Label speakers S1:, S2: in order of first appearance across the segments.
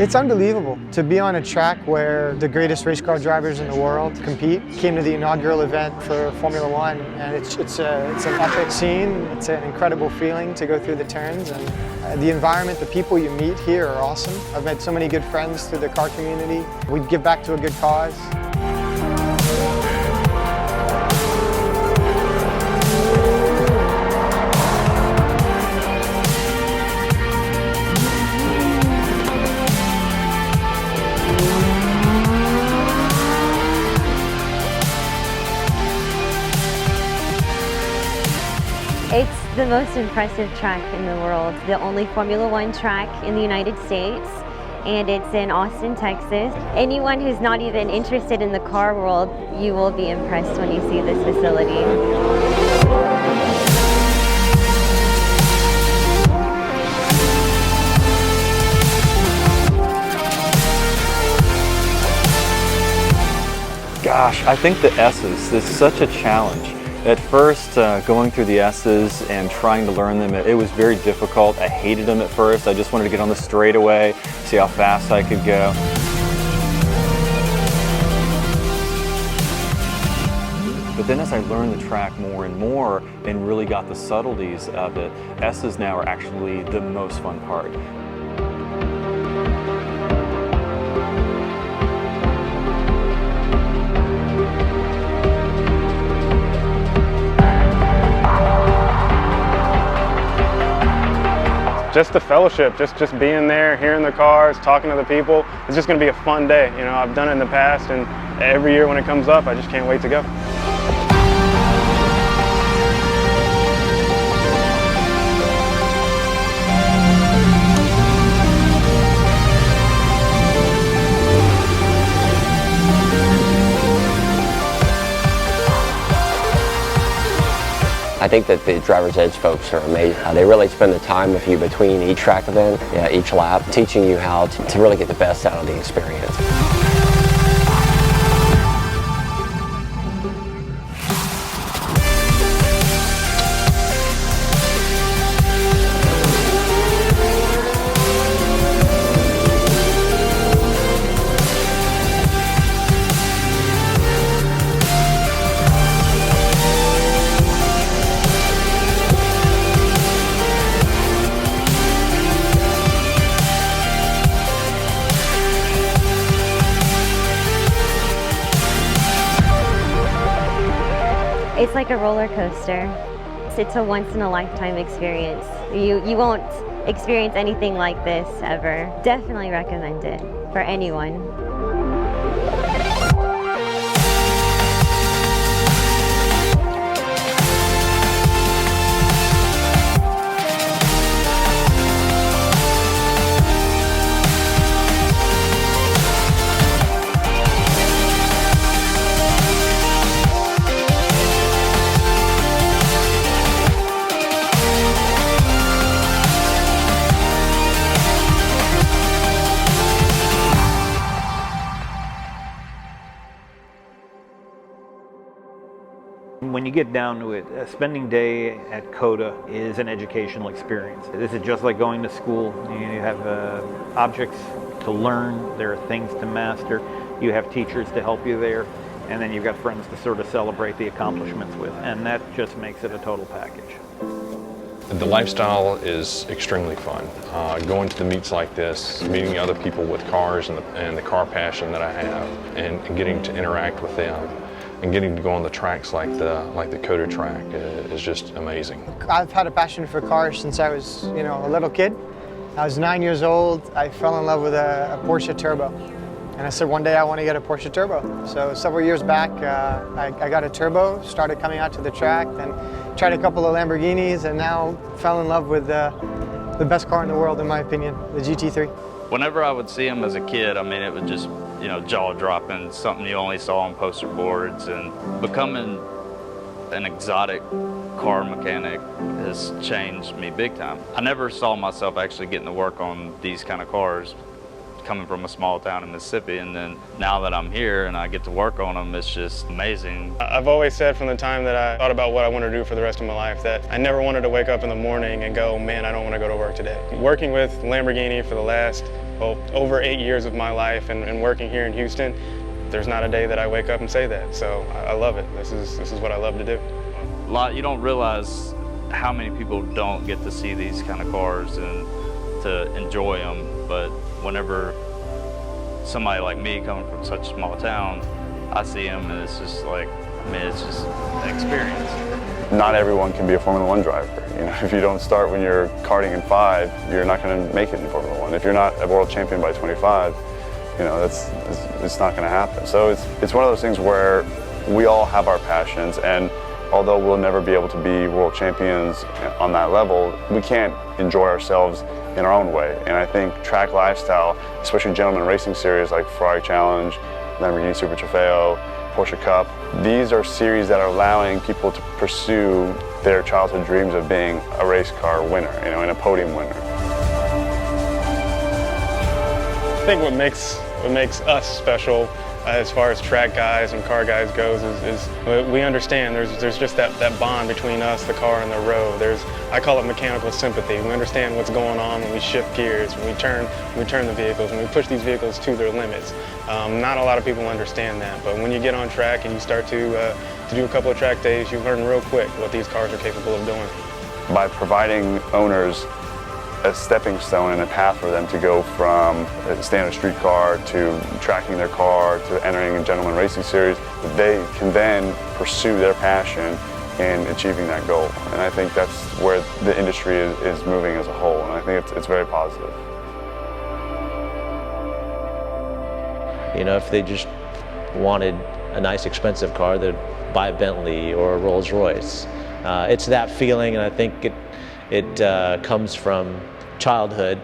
S1: It's unbelievable to be on a track where the greatest race car drivers in the world compete. Came to the inaugural event for Formula One, and it's an epic scene. It's an incredible feeling to go through the turns, and the environment, the people you meet here are awesome. I've met so many good friends through the car community. We give back to a good cause.
S2: It's the most impressive track in the world, the only Formula One track in the United States, and it's in Austin, Texas. Anyone who's not even interested in the car world, you will be impressed when you see this facility.
S3: Gosh, I think the S's is such a challenge. At first, going through the S's and trying to learn them, it was very difficult. I hated them at first. I just wanted to get on the straightaway, see how fast I could go. But then as I learned the track more and more and really got the subtleties of it, S's now are actually the most fun part.
S4: Just the fellowship, just being there, hearing the cars, talking to the people. It's just going to be a fun day. You know, I've done it in the past, and every year when it comes up, I just can't wait to go.
S5: I think that the driver's edge folks are amazing. They really spend the time with you between each track event, each lap, teaching you how to really get the best out of the experience.
S2: It's like a roller coaster. It's a once-in-a-lifetime experience. You won't experience anything like this ever. Definitely recommend it for anyone.
S6: When you get down to it, spending day at COTA is an educational experience. This is just like going to school. You have objects to learn, there are things to master, you have teachers to help you there, and then you've got friends to sort of celebrate the accomplishments with, and that just makes it a total package.
S7: The lifestyle is extremely fun. Going to the meets like this, meeting other people with cars and the car passion that I have, and getting to interact with them. And getting to go on the tracks like the COTA track is just amazing.
S1: I've had a passion for cars since I was, a little kid. I was 9 years old. I fell in love with a Porsche Turbo. And I said one day I want to get a Porsche Turbo. So several years back, I got a Turbo, started coming out to the track, then tried a couple of Lamborghinis, and now fell in love with the best car in the world, in my opinion, the GT3.
S8: Whenever I would see them as a kid, I mean, it would just, jaw-dropping, something you only saw on poster boards, and becoming an exotic car mechanic has changed me big time. I never saw myself actually getting to work on these kind of cars coming from a small town in Mississippi, and then now that I'm here and I get to work on them, it's just amazing.
S4: I've always said from the time that I thought about what I want to do for the rest of my life that I never wanted to wake up in the morning and go, man, I don't want to go to work today. Working with Lamborghini for the last well, over 8 years of my life and working here in Houston, there's not a day that I wake up and say that. So I love it. This is what I love to do.
S8: You don't realize how many people don't get to see these kind of cars and to enjoy them, but whenever somebody like me coming from such a small town, I see them and it's just like, I mean, it's just an experience.
S9: Not everyone can be a Formula One driver. You know, if you don't start when you're karting in 5, you're not going to make it in Formula One. If you're not a world champion by 25, you know, it's not going to happen. So it's one of those things where we all have our passions, and although we'll never be able to be world champions on that level, we can't enjoy ourselves in our own way. And I think track lifestyle, especially gentleman racing series like Ferrari Challenge, Lamborghini Super Trofeo, Porsche Cup, these are series that are allowing people to pursue their childhood dreams of being a race car winner, you know, and a podium winner.
S4: I think what makes us special as far as track guys and car guys goes is we understand there's just that bond between us, the car, and the road. I call it mechanical sympathy. We understand what's going on when we shift gears, when we turn the vehicles, when we push these vehicles to their limits. Not a lot of people understand that, but when you get on track and you start to do a couple of track days, you learn real quick what these cars are capable of doing.
S9: By providing owners a stepping stone and a path for them to go from a standard street car to tracking their car to entering a gentleman racing series, they can then pursue their passion in achieving that goal. And I think that's where the industry is moving as a whole, and I think it's very positive.
S10: You know, if they just wanted a nice expensive car, they'd buy a Bentley or a Rolls Royce. It's that feeling, and I think it comes from childhood,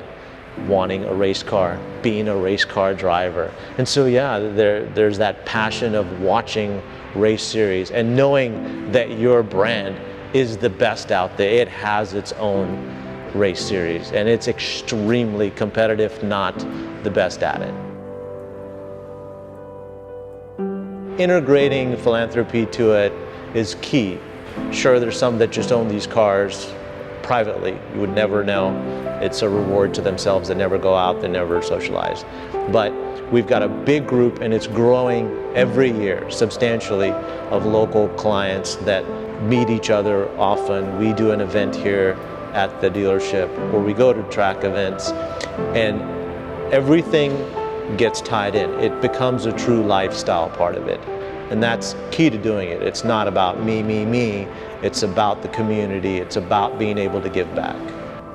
S10: wanting a race car, being a race car driver. And so yeah, there's that passion of watching race series and knowing that your brand is the best out there. It has its own race series and it's extremely competitive, if not the best at it. Integrating philanthropy to it is key. Sure, there's some that just own these cars privately. You would never know. It's a reward to themselves. They never go out, they never socialize. But we've got a big group, and it's growing every year substantially, of local clients that meet each other often. We do an event here at the dealership where we go to track events, and everything gets tied in. It becomes a true lifestyle part of it. And that's key to doing it. It's not about me, me, me. It's about the community. It's about being able to give back.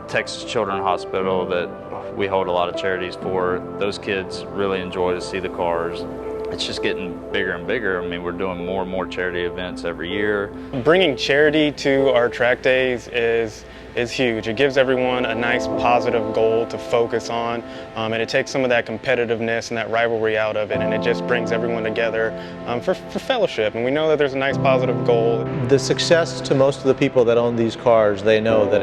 S8: Texas Children's Hospital that we hold a lot of charities for, those kids really enjoy to see the cars. It's just getting bigger and bigger. I mean, we're doing more and more charity events every year. Bringing charity to our track days is huge. It gives everyone a nice positive goal to focus on, and it takes some of that competitiveness and that rivalry out of it, and it just brings everyone together for fellowship. And we know that there's a nice positive goal.
S10: The success to most of the people that own these cars, they know that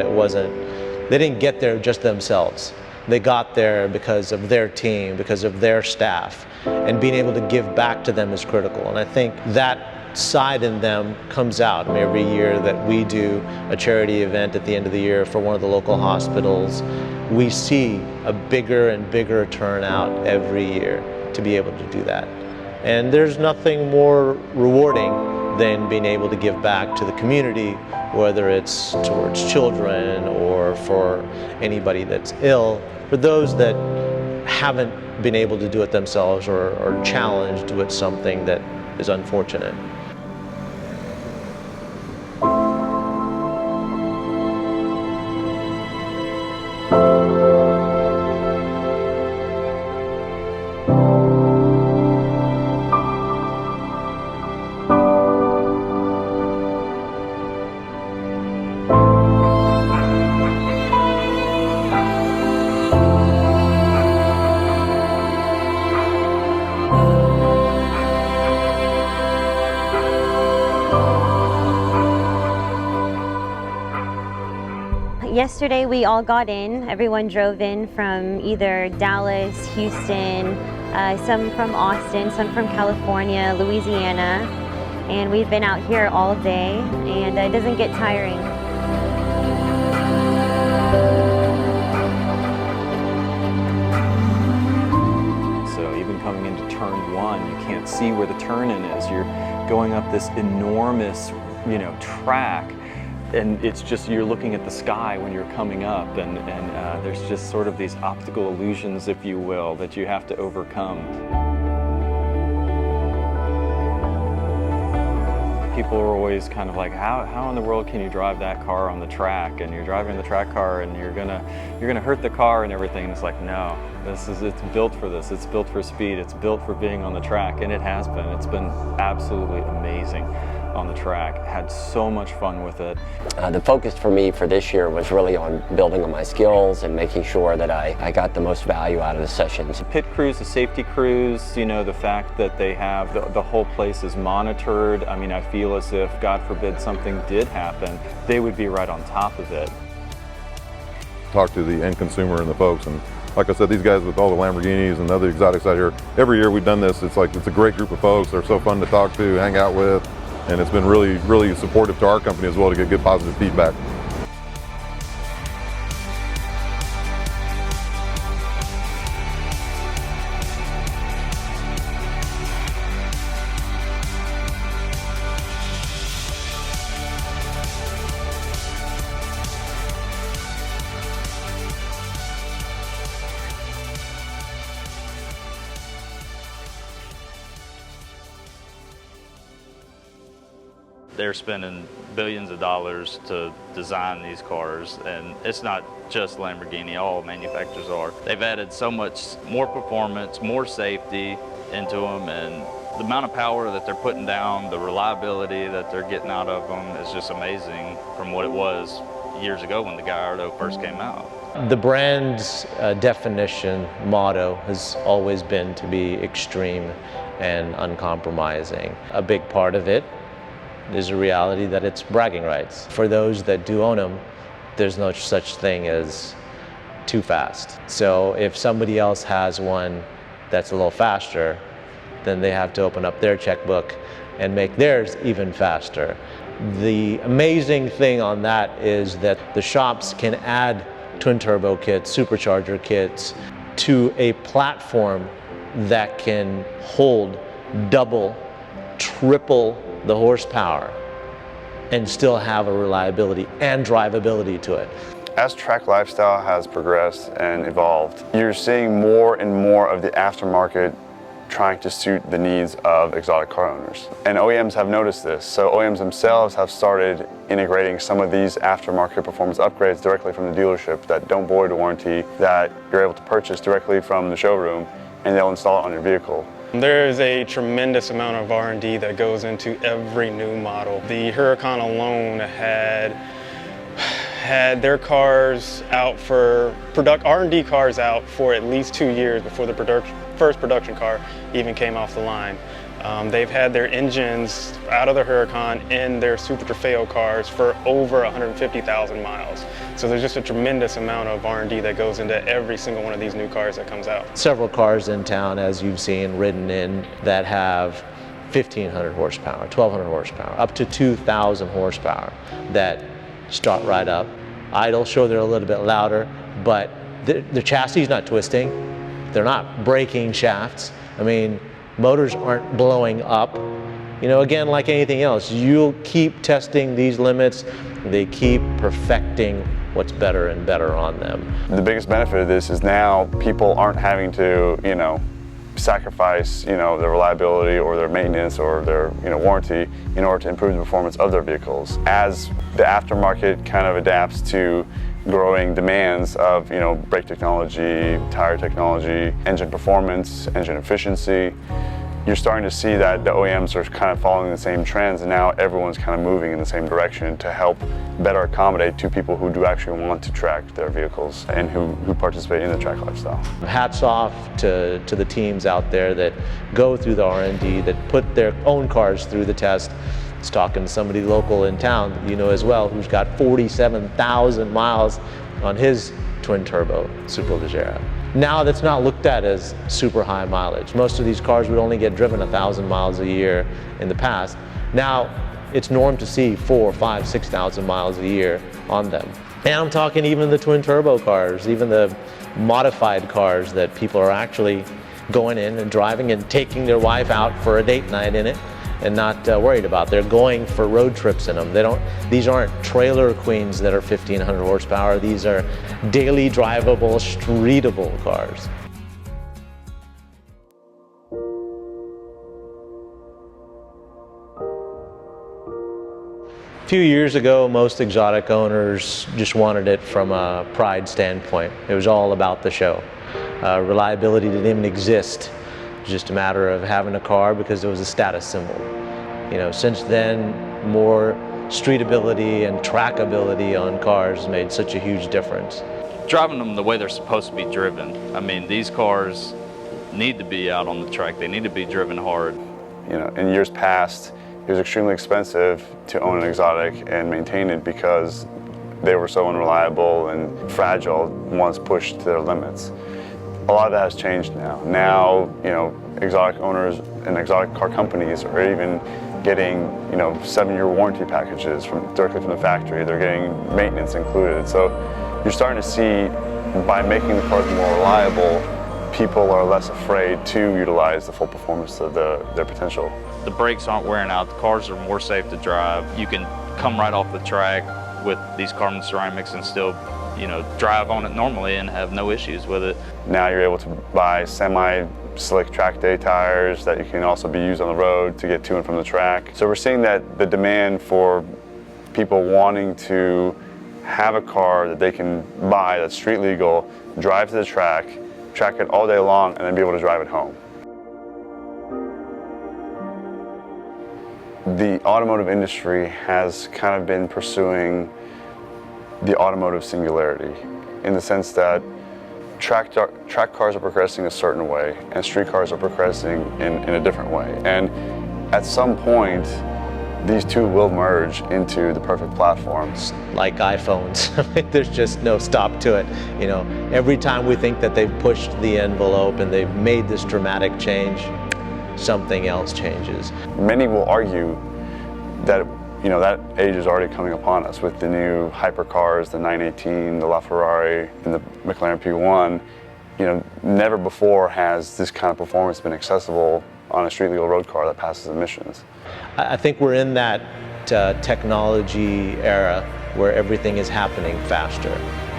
S10: they didn't get there just themselves. They got there because of their team, because of their staff, and being able to give back to them is critical. And I think that side in them comes out. I mean, every year that we do a charity event at the end of the year for one of the local hospitals, we see a bigger and bigger turnout every year to be able to do that. And there's nothing more rewarding than being able to give back to the community, whether it's towards children or for anybody that's ill, for those that haven't been able to do it themselves or are challenged with something that is unfortunate.
S2: Yesterday we all got in. Everyone drove in from either Dallas, Houston, some from Austin, some from California, Louisiana, and we've been out here all day, and it doesn't get tiring.
S3: coming into turn one. You can't see where the turn-in is. You're going up this enormous, track, and it's just, you're looking at the sky when you're coming up, and there's just sort of these optical illusions, if you will, that you have to overcome. People are always kind of like, how in the world can you drive that car on the track? And you're driving the track car and you're gonna hurt the car and everything. And it's like, no, it's built for this. It's built for speed. It's built for being on the track, and it has been. It's been absolutely amazing on the track. Had so much fun with it.
S5: The focus for me for this year was really on building on my skills and making sure that I got the most value out of the sessions.
S3: The pit crews, the safety crews, the fact that they have, the whole place is monitored. I mean, I feel as if, God forbid, something did happen, they would be right on top of it.
S11: Talk to the end consumer and the folks, and like I said, these guys with all the Lamborghinis and other exotics out here, every year we've done this. It's a great group of folks. They're so fun to talk to, hang out with, and it's been really, really supportive to our company as well to get good positive feedback.
S8: They're spending billions of dollars to design these cars, and it's not just Lamborghini, all manufacturers are. They've added so much more performance, more safety into them, and the amount of power that they're putting down, the reliability that they're getting out of them is just amazing from what it was years ago when the Gallardo first came out.
S10: The brand's definition, motto, has always been to be extreme and uncompromising. A big part of it is a reality that it's bragging rights. For those that do own them, there's no such thing as too fast. So if somebody else has one that's a little faster, then they have to open up their checkbook and make theirs even faster. The amazing thing on that is that the shops can add twin turbo kits, supercharger kits to a platform that can hold double, triple the horsepower and still have a reliability and drivability to it.
S9: As track lifestyle has progressed and evolved, you're seeing more and more of the aftermarket trying to suit the needs of exotic car owners. And OEMs have noticed this. So OEMs themselves have started integrating some of these aftermarket performance upgrades directly from the dealership that don't void a warranty, that you're able to purchase directly from the showroom, and they'll install it on your vehicle.
S4: There is a tremendous amount of R&D that goes into every new model. The Huracan alone had their cars out for R&D cars out for at least 2 years before the first production car even came off the line. They've had their engines out of the Huracan in their Super Trofeo cars for over 150,000 miles. So there's just a tremendous amount of R&D that goes into every single one of these new cars that comes out.
S10: Several cars in town, as you've seen, ridden in, that have 1,500 horsepower, 1,200 horsepower, up to 2,000 horsepower, that start right up. Idle, sure, they're a little bit louder, but the chassis is not twisting. They're not breaking shafts. I mean, motors aren't blowing up. Again, like anything else, you'll keep testing these limits. They keep perfecting what's better and better on them.
S9: The biggest benefit of this is now people aren't having to, sacrifice, their reliability or their maintenance or their, warranty in order to improve the performance of their vehicles. As the aftermarket kind of adapts to growing demands of, brake technology, tire technology, engine performance, engine efficiency, you're starting to see that the OEMs are kind of following the same trends, and now everyone's kind of moving in the same direction to help better accommodate to people who do actually want to track their vehicles and who participate in the track lifestyle.
S10: Hats off to the teams out there that go through the R&D, that put their own cars through the test. I was talking to somebody local in town, as well, who's got 47,000 miles on his twin turbo Superleggera. Now that's not looked at as super high mileage. Most of these cars would only get driven 1,000 miles a year in the past. Now it's norm to see 4,000, 5,000, 6,000 miles a year on them. And I'm talking even the twin turbo cars, even the modified cars that people are actually going in and driving and taking their wife out for a date night in it and not worried about. They're going for road trips in them. These aren't trailer queens that are 1,500 horsepower. These are daily drivable, streetable cars. A few years ago, most exotic owners just wanted it from a pride standpoint. It was all about the show. Reliability didn't even exist. It was just a matter of having a car because it was a status symbol. You know, since then, more streetability and trackability on cars made such a huge difference.
S8: Driving them the way they're supposed to be driven. I mean, these cars need to be out on the track. They need to be driven hard.
S9: You know, in years past, it was extremely expensive to own an exotic and maintain it because they were so unreliable and fragile once pushed to their limits. A lot of that has changed now. Now, you know, exotic owners and exotic car companies are even getting, you know, 7-year warranty packages directly from the factory. They're getting maintenance included. So you're starting to see, by making the cars more reliable, people are less afraid to utilize the full performance of their potential.
S8: The brakes aren't wearing out, the cars are more safe to drive. You can come right off the track with these carbon ceramics and still, you know, drive on it normally and have no issues with it.
S9: Now you're able to buy semi-slick track day tires that you can also be used on the road to get to and from the track. So we're seeing that the demand for people wanting to have a car that they can buy that's street legal, drive to the track it all day long, and then be able to drive it home. The automotive industry has kind of been pursuing the automotive singularity in the sense that track cars are progressing a certain way and street cars are progressing in a different way. And at some point, these two will merge into the perfect platforms.
S10: Like iPhones, there's just no stop to it. You know, every time we think that they've pushed the envelope and they've made this dramatic change, something else changes.
S9: Many will argue that, you know, that age is already coming upon us with the new hypercars, the 918, the LaFerrari, and the McLaren P1. You know, never before has this kind of performance been accessible on a street legal road car that passes emissions.
S10: I think we're in that technology era where everything is happening faster.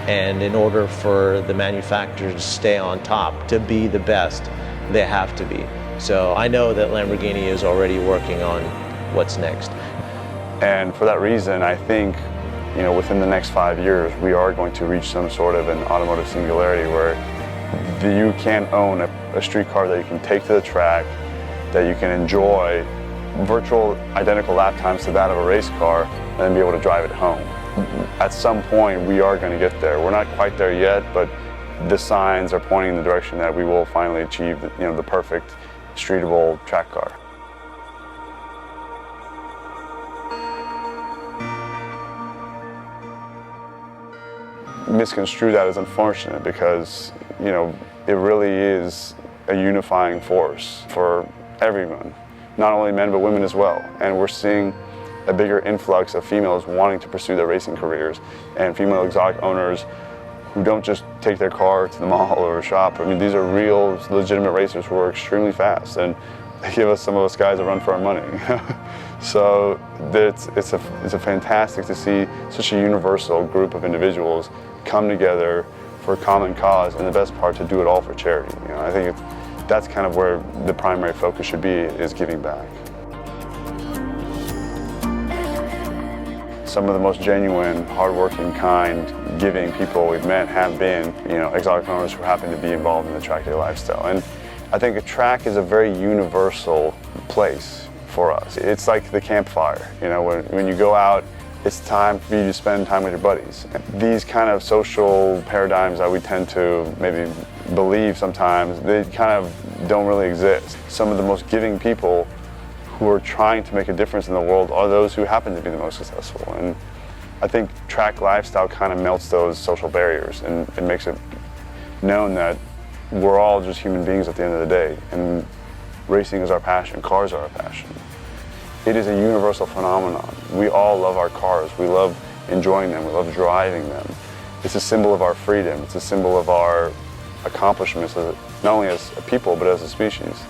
S10: And in order for the manufacturers to stay on top, to be the best, they have to be. So I know that Lamborghini is already working on what's next.
S9: And for that reason, I think, you know, within the next 5 years, we are going to reach some sort of an automotive singularity where you can own a street car that you can take to the track, that you can enjoy virtual identical lap times to that of a race car, and then be able to drive it home. At some point, we are going to get there. We're not quite there yet, but the signs are pointing in the direction that we will finally achieve, you know, the perfect streetable track car. Misconstrue that as unfortunate because, you know, it really is a unifying force for everyone, not only men but women as well. And we're seeing a bigger influx of females wanting to pursue their racing careers and female exotic owners who don't just take their car to the mall or a shop. I mean, these are real, legitimate racers who are extremely fast, and they give some of us guys a run for our money. So it's a fantastic to see such a universal group of individuals come together for a common cause, and the best part, to do it all for charity. You know, I think that's kind of where the primary focus should be, is giving back. Some of the most genuine, hardworking, kind, giving people we've met have been, you know, exotic owners who happen to be involved in the track day lifestyle. And I think a track is a very universal place for us. It's like the campfire. You know, when you go out, it's time for you to spend time with your buddies. These kind of social paradigms that we tend to maybe believe sometimes, they kind of don't really exist. Some of the most giving people who are trying to make a difference in the world are those who happen to be the most successful. And I think track lifestyle kind of melts those social barriers, and it makes it known that we're all just human beings at the end of the day, and racing is our passion, cars are our passion. It is a universal phenomenon. We all love our cars. We love enjoying them. We love driving them. It's a symbol of our freedom. It's a symbol of our accomplishments, not only as a people, but as a species.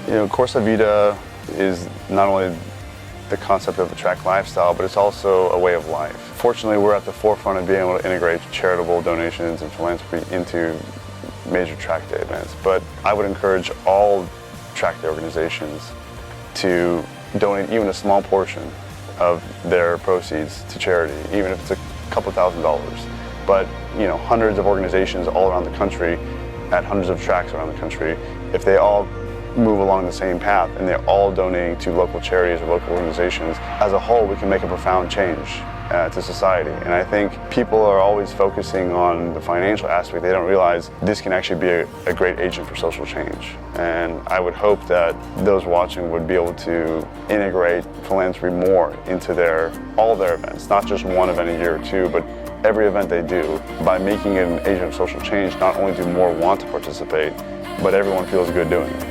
S9: You know, Corsa Vita is not only the concept of a track lifestyle, but it's also a way of life. Fortunately, we're at the forefront of being able to integrate charitable donations and philanthropy into major track day events. But I would encourage all track day organizations to donate even a small portion of their proceeds to charity, even if it's a couple $1,000s. But you know, hundreds of organizations all around the country, at hundreds of tracks around the country, if they all move along the same path and they're all donating to local charities or local organizations, as a whole we can make a profound change to society. And I think people are always focusing on the financial aspect. They don't realize this can actually be a great agent for social change. And I would hope that those watching would be able to integrate philanthropy more into all their events, not just one event a year or two, but every event they do. By making it an agent of social change, not only do more want to participate, but everyone feels good doing it.